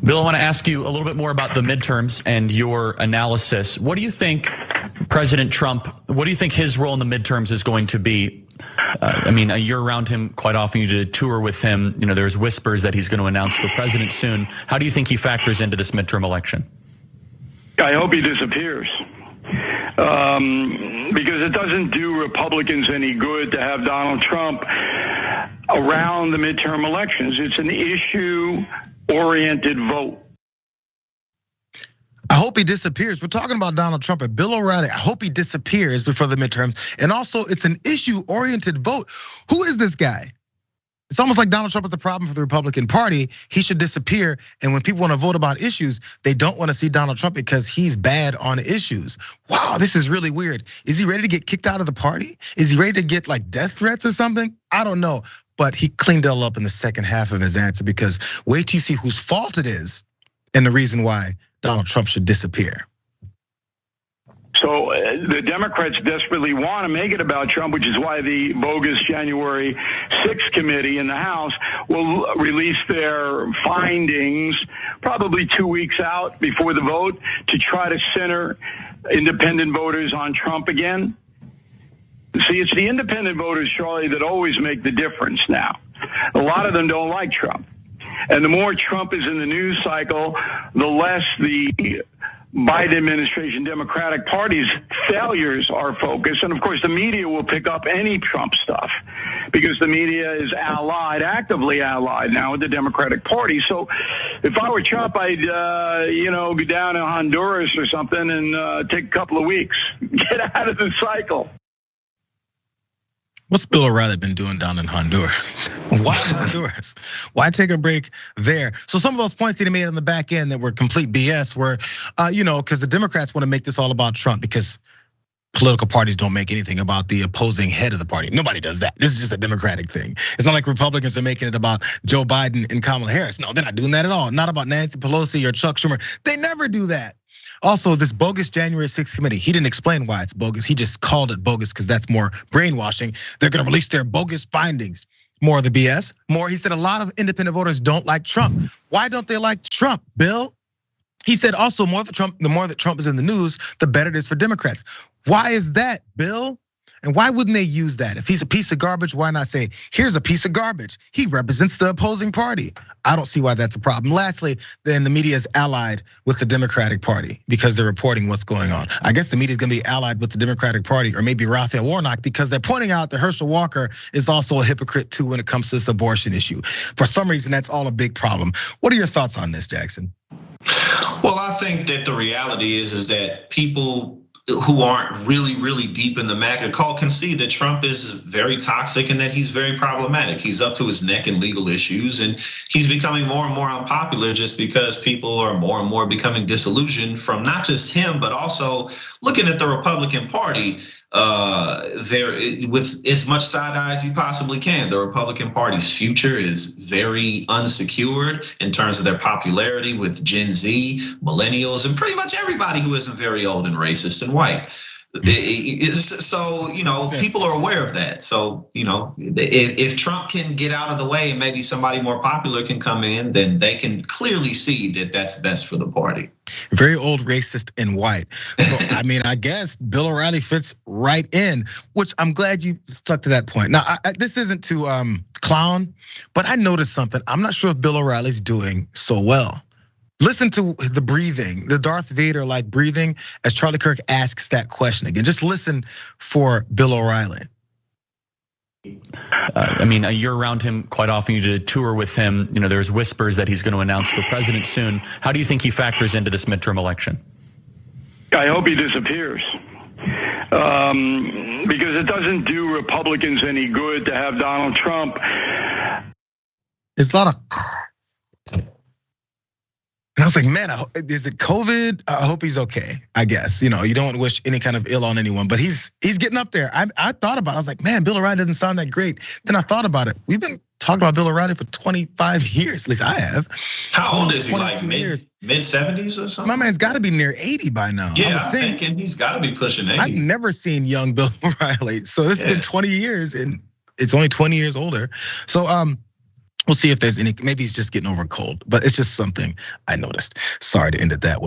Bill, I want to ask you a little bit more about the midterms and your analysis. What do you think President Trump, what do you think his role in the midterms is going to be? You're around him quite often. You did a tour with him. There's whispers that he's going to announce for president soon. How do you think he factors into this midterm election? I hope he disappears. Because it doesn't do Republicans any good to have Donald Trump around the midterm elections. It's an issue-oriented vote. I hope he disappears. We're talking about Donald Trump and Bill O'Reilly. I hope he disappears before the midterms. And also, it's an issue-oriented vote. Who is this guy? It's almost like Donald Trump is the problem for the Republican Party. He should disappear. And when people want to vote about issues, they don't want to see Donald Trump because he's bad on issues. Wow, this is really weird. Is he ready to get kicked out of the party? Is he ready to get like death threats or something? I don't know. But he cleaned it all up in the second half of his answer, because wait till you see whose fault it is and the reason why Donald Trump should disappear. So the Democrats desperately want to make it about Trump, which is why the bogus January 6th committee in the House will release their findings probably 2 weeks out before the vote to try to center independent voters on Trump again. See, it's the independent voters, Charlie, that always make the difference now. A lot of them don't like Trump. And the more Trump is in the news cycle, the less the Biden administration Democratic Party's failures are focused. And of course, the media will pick up any Trump stuff because the media is actively allied now with the Democratic Party. So if I were Trump, I'd, go down to Honduras or something and take a couple of weeks, get out of the cycle. What's Bill O'Reilly been doing down in Honduras? Why Honduras? Why take a break there? So some of those points that he made on the back end that were complete BS were, because the Democrats want to make this all about Trump because political parties don't make anything about the opposing head of the party. Nobody does that. This is just a Democratic thing. It's not like Republicans are making it about Joe Biden and Kamala Harris. No, they're not doing that at all. Not about Nancy Pelosi or Chuck Schumer. They never do that. Also, this bogus January 6th committee, he didn't explain why it's bogus. He just called it bogus because that's more brainwashing. They're gonna release their bogus findings. More of the BS. More, he said a lot of independent voters don't like Trump. Why don't they like Trump, Bill? He said also the more that Trump is in the news, the better it is for Democrats. Why is that, Bill? And why wouldn't they use that? If he's a piece of garbage, why not say, here's a piece of garbage? He represents the opposing party. I don't see why that's a problem. Lastly, then the media is allied with the Democratic Party because they're reporting what's going on. I guess the media is gonna be allied with the Democratic Party or maybe Raphael Warnock because they're pointing out that Herschel Walker is also a hypocrite too when it comes to this abortion issue. For some reason, that's all a big problem. What are your thoughts on this, Jackson? Well, I think that the reality is that people who aren't really deep in the MAGA call can see that Trump is very toxic and that he's very problematic. He's up to his neck in legal issues and he's becoming more and more unpopular just because people are more and more becoming disillusioned from not just him, but also looking at the Republican Party there with as much side eye as you possibly can. The Republican Party's future is very unsecured in terms of their popularity with Gen Z, millennials, and pretty much everybody who isn't very old and racist and white. So, people are aware of that. So, if Trump can get out of the way and maybe somebody more popular can come in, then they can clearly see that that's best for the party. Very old, racist, and white. So, I guess Bill O'Reilly fits right in, which I'm glad you stuck to that point. Now, this isn't to clown, but I noticed something. I'm not sure if Bill O'Reilly's doing so well. Listen to the breathing, the Darth Vader-like breathing as Charlie Kirk asks that question again. Just listen for Bill O'Reilly. You're around him quite often. You did a tour with him. There's whispers that he's going to announce for president soon. How do you think he factors into this midterm election? I hope he disappears. Because it doesn't do Republicans any good to have Donald Trump. There's a lot of... And I was like, man, is it COVID? I hope he's okay, I guess. You don't want to wish any kind of ill on anyone, but he's getting up there. I thought about it, I was like, man, Bill O'Reilly doesn't sound that great. Then I thought about it. We've been talking about Bill O'Reilly for 25 years, at least I have. How old is he, like mid-70s or something? My man's gotta be near 80 by now. Yeah, I'm thinking he's gotta be pushing 80. I've never seen young Bill O'Reilly. So this has been 20 years and it's only 20 years older. So We'll see if there's any, maybe he's just getting over a cold, but it's just something I noticed. Sorry to end it that way.